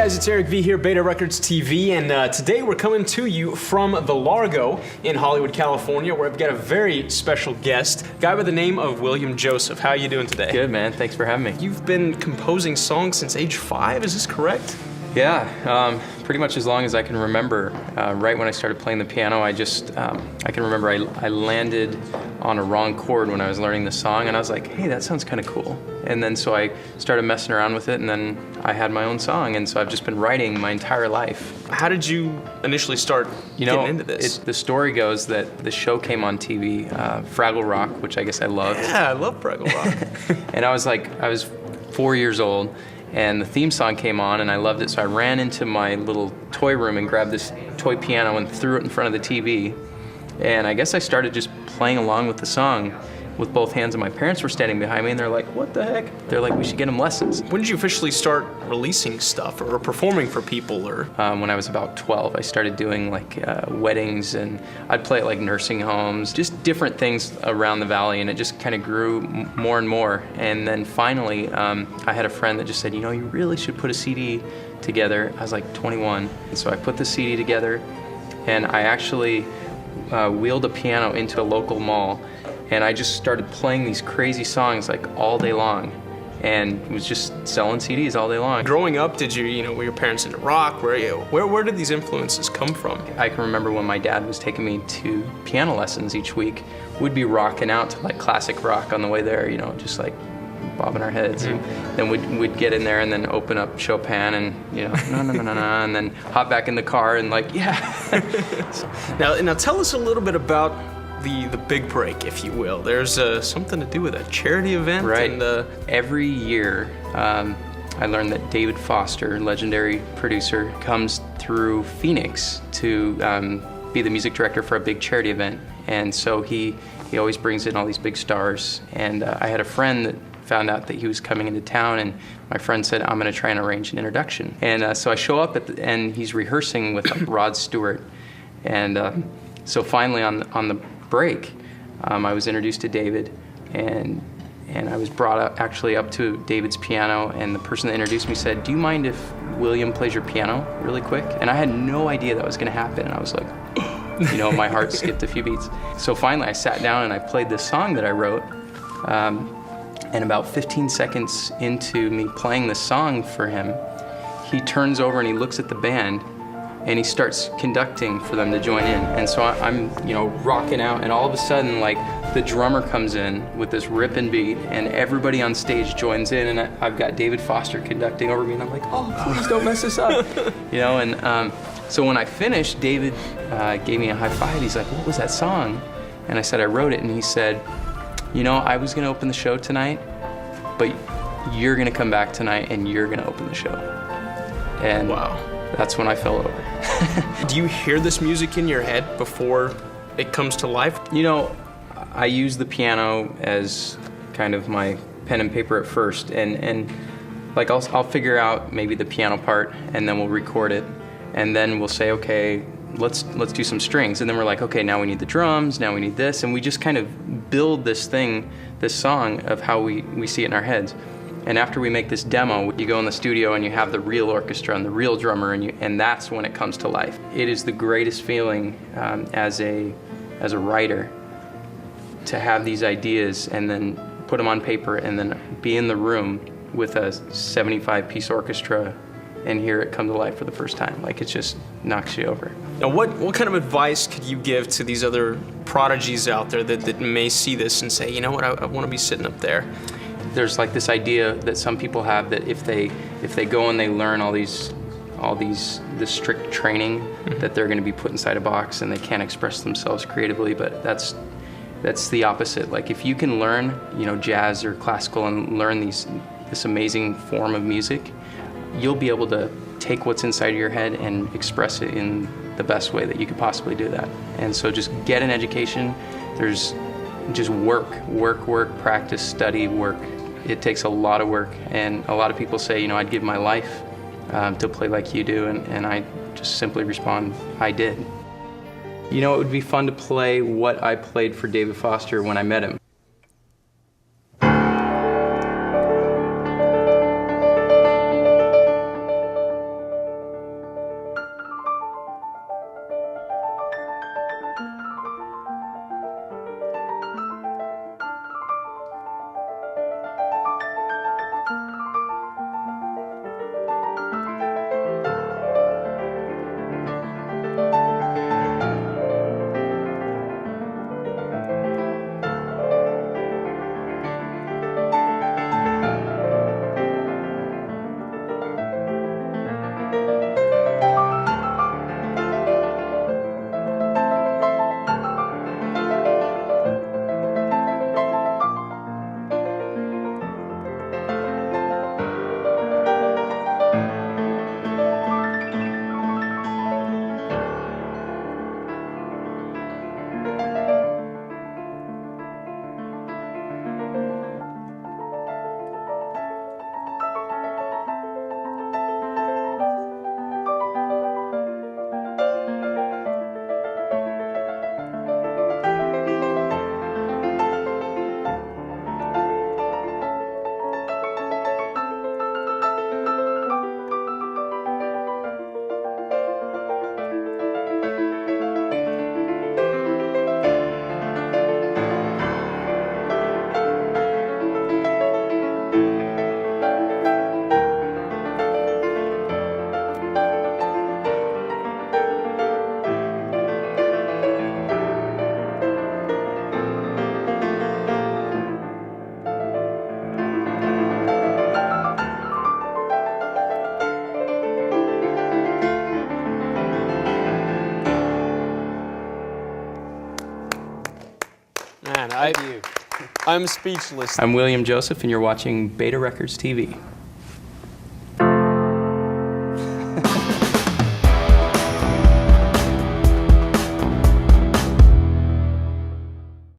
guys, it's Eric V here, Beta Records TV, and today we're coming to you from the Largo in Hollywood, California, where I've got a very special guest, a guy by the name of William Joseph. How are you doing today? Good, man. Thanks for having me. You've been composing songs since age 5, is this correct? Yeah, pretty much as long as I can remember. Right when I started playing the piano, I can remember I landed on a wrong chord when I was learning the song, and I was like, hey, that sounds kind of cool. And then so I started messing around with it, and then I had my own song, and so I've just been writing my entire life. How did you initially start getting into this? The story goes that the show came on TV, Fraggle Rock, which I guess I loved. Yeah, I love Fraggle Rock. And I was 4 years old, and the theme song came on, and I loved it, so I ran into my little toy room and grabbed this toy piano and threw it in front of the TV. And I guess I started just playing along with the song with both hands, and my parents were standing behind me, and they're like, what the heck? They're like, we should get him lessons. When did you officially start releasing stuff or performing for people? Or when I was about 12, I started doing like weddings, and I'd play at like nursing homes, just different things around the valley, and it just kind of grew more and more. And then finally, I had a friend that just said, you know, you really should put a CD together. I was like 21, and so I put the CD together, and I actually wheeled a piano into a local mall, and I just started playing these crazy songs like all day long, and was just selling CDs all day long. Growing up, were your parents into rock? Where did these influences come from? I can remember when my dad was taking me to piano lessons each week, we'd be rocking out to like classic rock on the way there, you know, just like bobbing our heads. And then we'd get in there and then open up Chopin and, you know, no, and then hop back in the car and like, yeah. Now tell us a little bit about the big break, if you will. There's something to do with a charity event. Right. And, every year, I learned that David Foster, legendary producer, comes through Phoenix to be the music director for a big charity event. And so he always brings in all these big stars. And I had a friend that found out that he was coming into town, and my friend said, I'm going to try and arrange an introduction. And so I show up and he's rehearsing with Rod Stewart. And so finally on the break, I was introduced to David, and I was brought up to David's piano, and the person that introduced me said, do you mind if William plays your piano really quick? And I had no idea that was going to happen, and I was like, you know, my heart skipped a few beats. So finally I sat down and I played this song that I wrote, and about 15 seconds into me playing the song for him, he turns over and he looks at the band, and he starts conducting for them to join in. And so I'm, you know, rocking out, and all of a sudden, like, the drummer comes in with this ripping beat, and everybody on stage joins in, and I've got David Foster conducting over me, and I'm like, oh, please don't mess this up. You know, and so when I finished, David gave me a high five. He's like, what was that song? And I said, I wrote it, and he said, you know, I was gonna open the show tonight, but you're gonna come back tonight, and you're gonna open the show. And wow. That's when I fell over. Do you hear this music in your head before it comes to life? You know, I use the piano as kind of my pen and paper at first, and like I'll figure out maybe the piano part, and then we'll record it, and then we'll say, okay, let's do some strings, and then we're like, okay, now we need the drums, now we need this, and we just kind of build this song of how we see it in our heads. And after we make this demo, you go in the studio and you have the real orchestra and the real drummer, and that's when it comes to life. It is the greatest feeling as a writer to have these ideas and then put them on paper and then be in the room with a 75-piece orchestra and hear it come to life for the first time. Like, it just knocks you over. Now, what kind of advice could you give to these other prodigies out there that may see this and say, you know what, I want to be sitting up there? There's like this idea that some people have that if they go and they learn this strict training, that they're going to be put inside a box and they can't express themselves creatively. But that's the opposite. Like, if you can learn, you know, jazz or classical and learn this amazing form of music, you'll be able to take what's inside of your head and express it in the best way that you could possibly do that. And so just get an education. There's just work, practice, study, work. It takes a lot of work, and a lot of people say, you know, I'd give my life to play like you do, and I just simply respond, I did. You know, it would be fun to play what I played for David Foster when I met him. Man, I'm speechless. I'm William Joseph, and you're watching Beta Records TV.